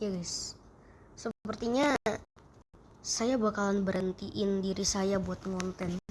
Ya guys, sepertinya saya bakalan berhentiin diri saya buat ngonten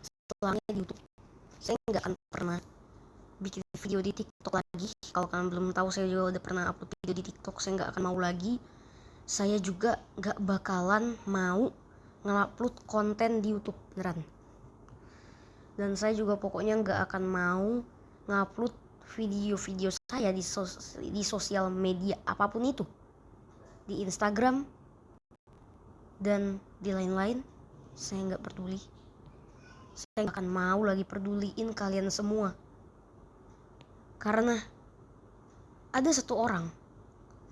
setelahnya di YouTube. Saya nggak akan pernah bikin video di TikTok lagi. Kalau kalian belum tahu, saya juga udah pernah upload video di TikTok. Saya nggak akan mau lagi. Saya juga nggak bakalan mau nge-upload konten di YouTube beneran. Dan saya juga pokoknya nggak akan mau nge-upload video-video saya di sosial media apapun itu, di Instagram dan di lain-lain. Saya nggak peduli. Saya nggak akan mau lagi peduliin kalian semua, karena ada satu orang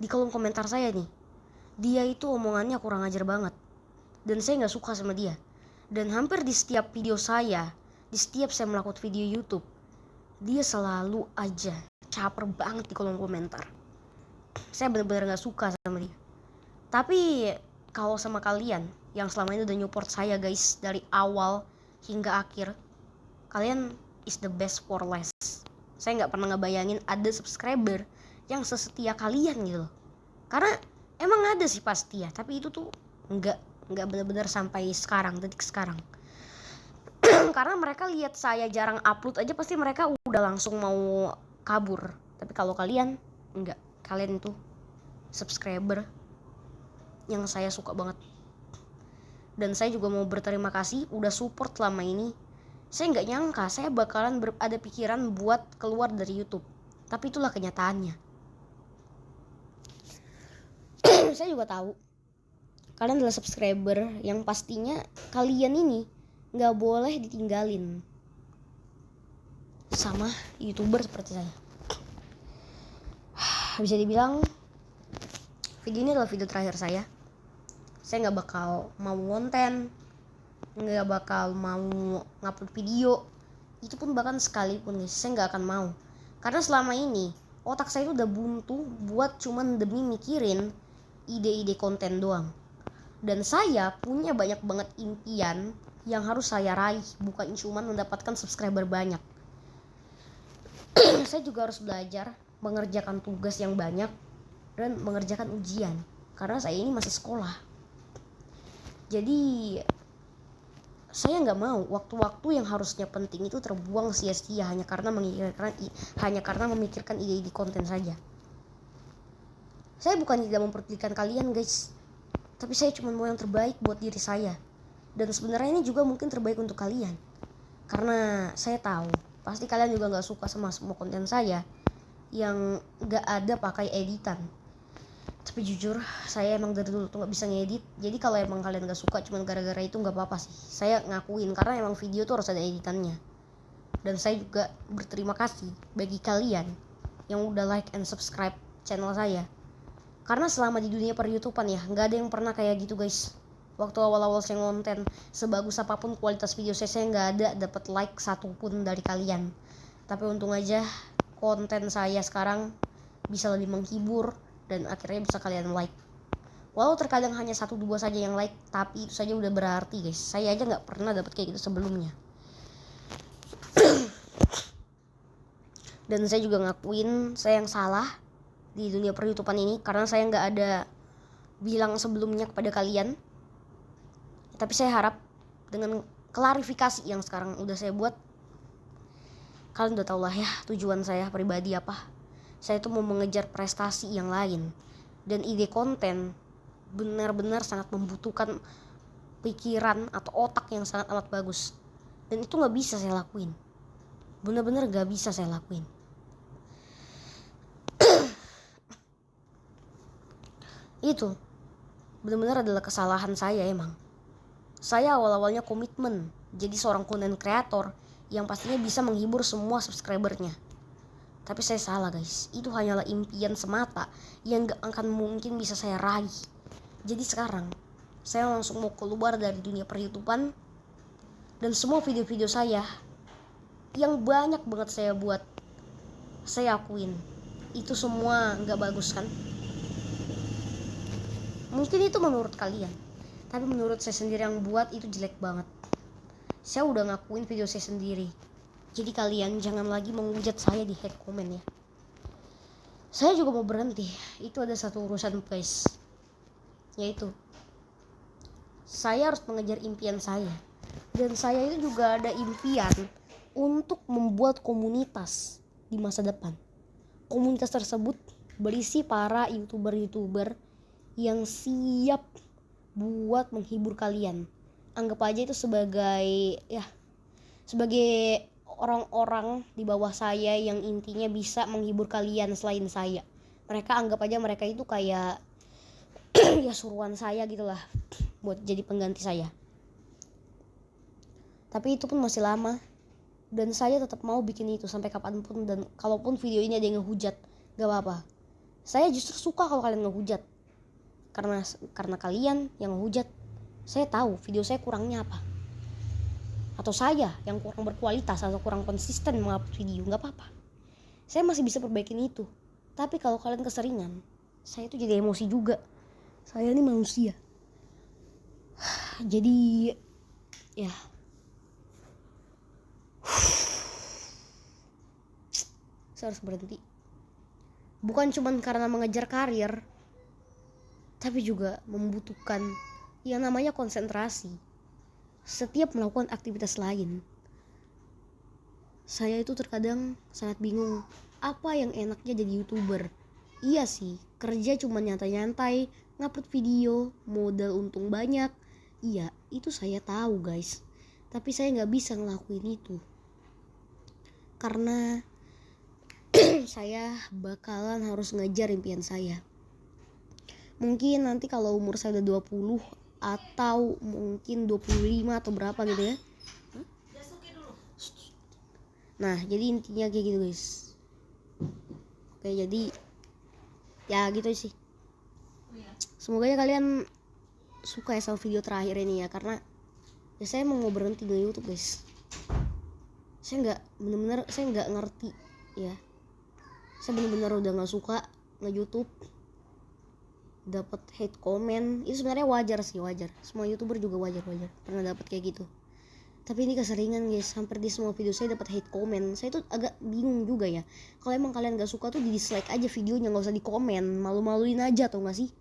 di kolom komentar saya nih, dia itu omongannya kurang ajar banget dan saya nggak suka sama dia. Dan hampir di setiap video saya, di setiap saya melakukan video YouTube, dia selalu aja caper banget di kolom komentar. Saya benar-benar nggak suka sama dia. Tapi kalau sama kalian yang selama ini udah nyupport saya guys, dari awal hingga akhir, kalian is the best for less. Saya nggak pernah ngebayangin ada subscriber yang sesetia kalian gitu loh. Karena emang ada sih pasti ya, tapi itu tuh nggak benar-benar sampai sekarang, detik sekarang. Karena mereka lihat saya jarang upload aja pasti mereka udah langsung mau kabur. Tapi kalau kalian enggak, kalian itu subscriber yang saya suka banget. Dan saya juga mau berterima kasih udah support selama ini. Saya nggak nyangka saya bakalan ada pikiran buat keluar dari YouTube, tapi itulah kenyataannya. Saya juga tahu kalian adalah subscriber yang pastinya kalian ini nggak boleh ditinggalin sama YouTuber seperti saya. Bisa dibilang video ini adalah video terakhir saya. Saya nggak bakal mau konten, nggak bakal mau ngupload video, itu pun bahkan sekalipun guys, saya nggak akan mau. Karena selama ini otak saya itu udah buntu buat cuman demi mikirin ide-ide konten doang. Dan saya punya banyak banget impian yang harus saya raih, bukan cuman mendapatkan subscriber banyak. Saya juga harus belajar mengerjakan tugas yang banyak dan mengerjakan ujian, karena saya ini masih sekolah. Jadi saya nggak mau waktu-waktu yang harusnya penting itu terbuang sia-sia hanya karena memikirkan ide-ide konten saja. Saya bukan tidak memperdulikan kalian guys, tapi saya cuma mau yang terbaik buat diri saya. Dan sebenarnya ini juga mungkin terbaik untuk kalian, karena saya tahu pasti kalian juga nggak suka sama semua konten saya yang nggak ada pakai editan. Tapi jujur saya emang dari dulu tuh nggak bisa ngedit. Jadi kalau emang kalian nggak suka cuma gara-gara itu nggak apa-apa sih, saya ngakuin, karena emang video tuh harus ada editannya. Dan saya juga berterima kasih bagi kalian yang udah like and subscribe channel saya, karena selama di dunia per YouTubean ya nggak ada yang pernah kayak gitu guys. Waktu awal-awal saya ngonten, sebagus apapun kualitas video saya nggak ada dapat like satupun dari kalian. Tapi untung aja konten saya sekarang bisa lebih menghibur dan akhirnya bisa kalian like. Walau terkadang hanya 1-2 saja yang like, tapi itu saja udah berarti guys. Saya aja nggak pernah dapat kayak gitu sebelumnya. Dan saya juga ngakuin saya yang salah di dunia per YouTubean ini, karena saya nggak ada bilang sebelumnya kepada kalian. Tapi saya harap dengan klarifikasi yang sekarang udah saya buat, kalian udah tau lah ya tujuan saya pribadi apa. Saya tuh mau mengejar prestasi yang lain, dan ide konten benar-benar sangat membutuhkan pikiran atau otak yang sangat amat bagus. Dan itu gak bisa saya lakuin, benar-benar gak bisa saya lakuin. Itu benar-benar adalah kesalahan saya emang. Saya awal-awalnya komitmen jadi seorang content creator yang pastinya bisa menghibur semua subscribernya. Tapi saya salah guys, itu hanyalah impian semata yang gak akan mungkin bisa saya raih. Jadi sekarang saya langsung mau keluar dari dunia per YouTubean, dan semua video-video saya yang banyak banget saya buat, saya akuin itu semua gak bagus kan. Mungkin itu menurut kalian, tapi menurut saya sendiri yang buat itu jelek banget. Saya udah ngakuin video saya sendiri. Jadi kalian jangan lagi menghujat saya di head comment ya. saya juga mau berhenti. Itu ada satu urusan guys, yaitu saya harus mengejar impian saya. Dan saya itu juga ada impian untuk membuat komunitas di masa depan. Komunitas tersebut berisi para youtuber yang siap buat menghibur kalian. Anggap aja itu sebagai orang-orang di bawah saya yang intinya bisa menghibur kalian selain saya. Mereka anggap aja mereka itu kayak ya suruhan saya gitulah buat jadi pengganti saya. Tapi itu pun masih lama, dan saya tetap mau bikin itu sampai kapanpun. Dan kalaupun video ini ada yang ngehujat, gak apa-apa. Saya justru suka kalau kalian ngehujat, karena kalian yang ngehujat, saya tahu video saya kurangnya apa, atau saya yang kurang berkualitas atau kurang konsisten mengupload video. Gak apa-apa, saya masih bisa perbaikin itu. Tapi kalau kalian keseringan, saya tuh jadi emosi juga. Saya ini manusia. Jadi ya saya harus berhenti. Bukan cuma karena mengejar karir, tapi juga membutuhkan yang namanya konsentrasi setiap melakukan aktivitas lain. Saya itu terkadang sangat bingung, apa yang enaknya jadi YouTuber. Iya sih, kerja cuma nyantai-nyantai, ngupload video, modal untung banyak. Iya, itu saya tahu guys. Tapi saya gak bisa ngelakuin itu, karena saya bakalan harus ngejar impian saya. Mungkin nanti kalau umur saya udah 20 atau mungkin 25 atau berapa gitu ya. Nah, jadi intinya kayak gitu guys. Oke, jadi ya gitu sih. Semoga ya kalian suka ya sama video terakhir ini ya, karena ya saya mau berhenti di YouTube guys. Saya nggak ngerti ya. Saya benar-benar udah nggak suka nge-YouTube, dapat hate comment. Itu sebenarnya wajar sih, wajar. Semua YouTuber juga wajar pernah dapat kayak gitu. Tapi ini keseringan guys, hampir di semua video saya dapat hate comment. Saya tuh agak bingung juga ya. Kalau emang kalian gak suka tuh di dislike aja videonya, gak usah di komen. Malu-maluin aja tau gak sih.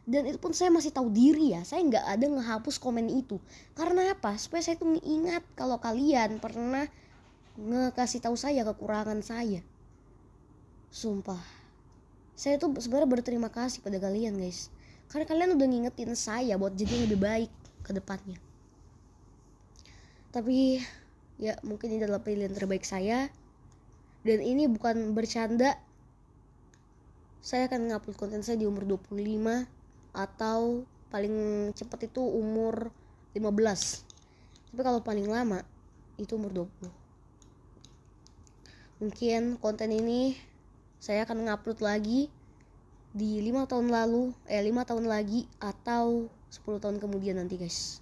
Dan itu pun saya masih tahu diri ya, saya gak ada ngehapus komen itu. Karena apa? Supaya saya tuh ingat kalau kalian pernah ngekasih tahu saya kekurangan saya. Sumpah, saya tuh sebenarnya berterima kasih pada kalian guys, karena kalian udah ngingetin saya buat jadi lebih baik ke depannya. Tapi ya mungkin ini adalah pilihan terbaik saya. Dan ini bukan bercanda. Saya akan ngupload konten saya di umur 25, atau paling cepat itu umur 15. Tapi kalau paling lama itu umur 20. Mungkin konten ini saya akan ngupload lagi di 5 tahun lagi atau 10 tahun kemudian nanti guys.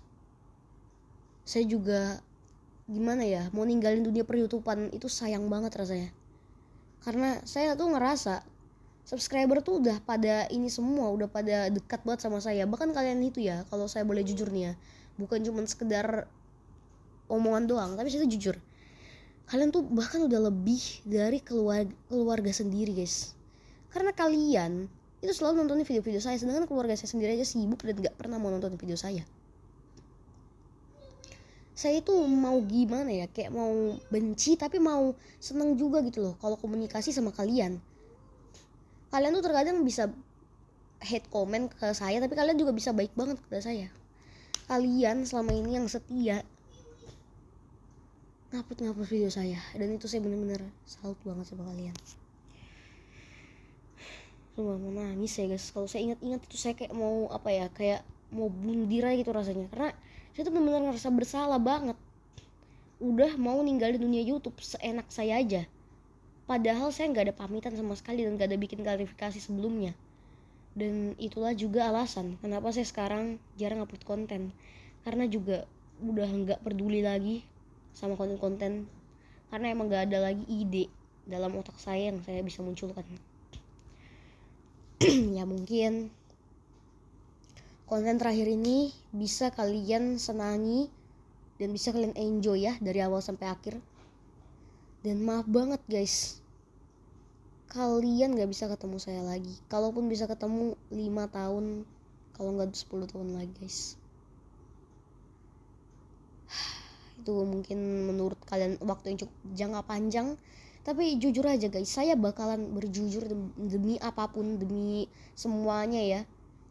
Saya juga gimana ya, mau ninggalin dunia per-YouTubean itu sayang banget rasanya. Karena saya tuh ngerasa subscriber tuh udah pada ini semua, udah pada dekat banget sama saya. Bahkan kalian itu ya, kalau saya boleh jujur nih ya, bukan cuma sekedar omongan doang, tapi saya tuh jujur, kalian tuh bahkan udah lebih dari keluarga sendiri guys. Karena kalian itu selalu nontonin video-video saya, sedangkan keluarga saya sendiri aja sibuk dan gak pernah mau nonton video saya. Saya itu mau gimana ya, kayak mau benci tapi mau seneng juga gitu loh kalau komunikasi sama kalian. Kalian tuh terkadang bisa hate comment ke saya, tapi kalian juga bisa baik banget ke saya. Kalian selama ini yang setia ngupload video saya, dan itu saya benar-benar salut banget sama kalian. Cuma mau nangis ya guys, kalau saya ingat-ingat itu saya kayak mau kayak mau bunuh diri gitu rasanya. Karena saya tuh benar-benar ngerasa bersalah banget, udah mau ninggalin dunia YouTube seenak saya aja, padahal saya nggak ada pamitan sama sekali dan nggak ada bikin klarifikasi sebelumnya. Dan itulah juga alasan kenapa saya sekarang jarang upload konten, karena juga udah nggak peduli lagi sama konten-konten, karena emang nggak ada lagi ide dalam otak saya yang saya bisa munculkan. Ya mungkin konten terakhir ini bisa kalian senangi dan bisa kalian enjoy ya dari awal sampai akhir. Dan maaf banget guys kalian gak bisa ketemu saya lagi. Kalaupun bisa ketemu 5 tahun, kalau nggak 10 tahun lagi guys. Itu mungkin menurut kalian waktu yang cukup jangka panjang, tapi jujur aja guys, saya bakalan berjujur demi apapun, demi semuanya ya.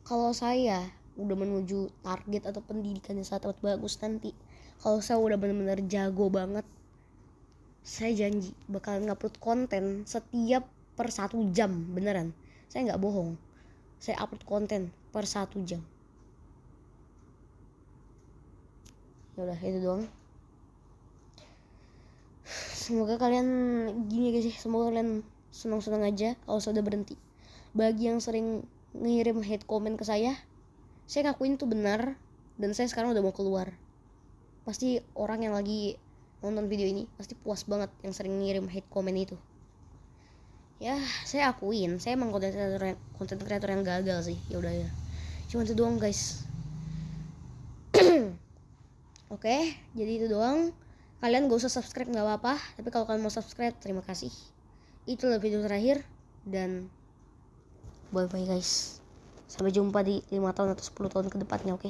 Kalau saya udah menuju target atau pendidikan yang sangat bagus nanti, kalau saya udah benar-benar jago banget, saya janji bakalan ngupload konten setiap per 1 jam, beneran. Saya nggak bohong. Saya upload konten per 1 jam. Ya udah itu doang. Semoga kalian gini guys sih, semoga kalian senang-senang aja kalau sudah berhenti. Bagi yang sering ngirim hate comment ke saya ngakuin itu benar, dan saya sekarang udah mau keluar. Pasti orang yang lagi nonton video ini pasti puas banget yang sering ngirim hate comment itu. Ya saya akuin, saya emang konten kreator yang gagal sih. Ya udah ya, cuma itu doang guys. Oke, jadi itu doang. Kalian gak usah subscribe gak apa-apa, tapi kalau kalian mau subscribe terima kasih. Itulah video terakhir, dan bye bye guys. Sampai jumpa di 5 tahun atau 10 tahun ke depannya, oke?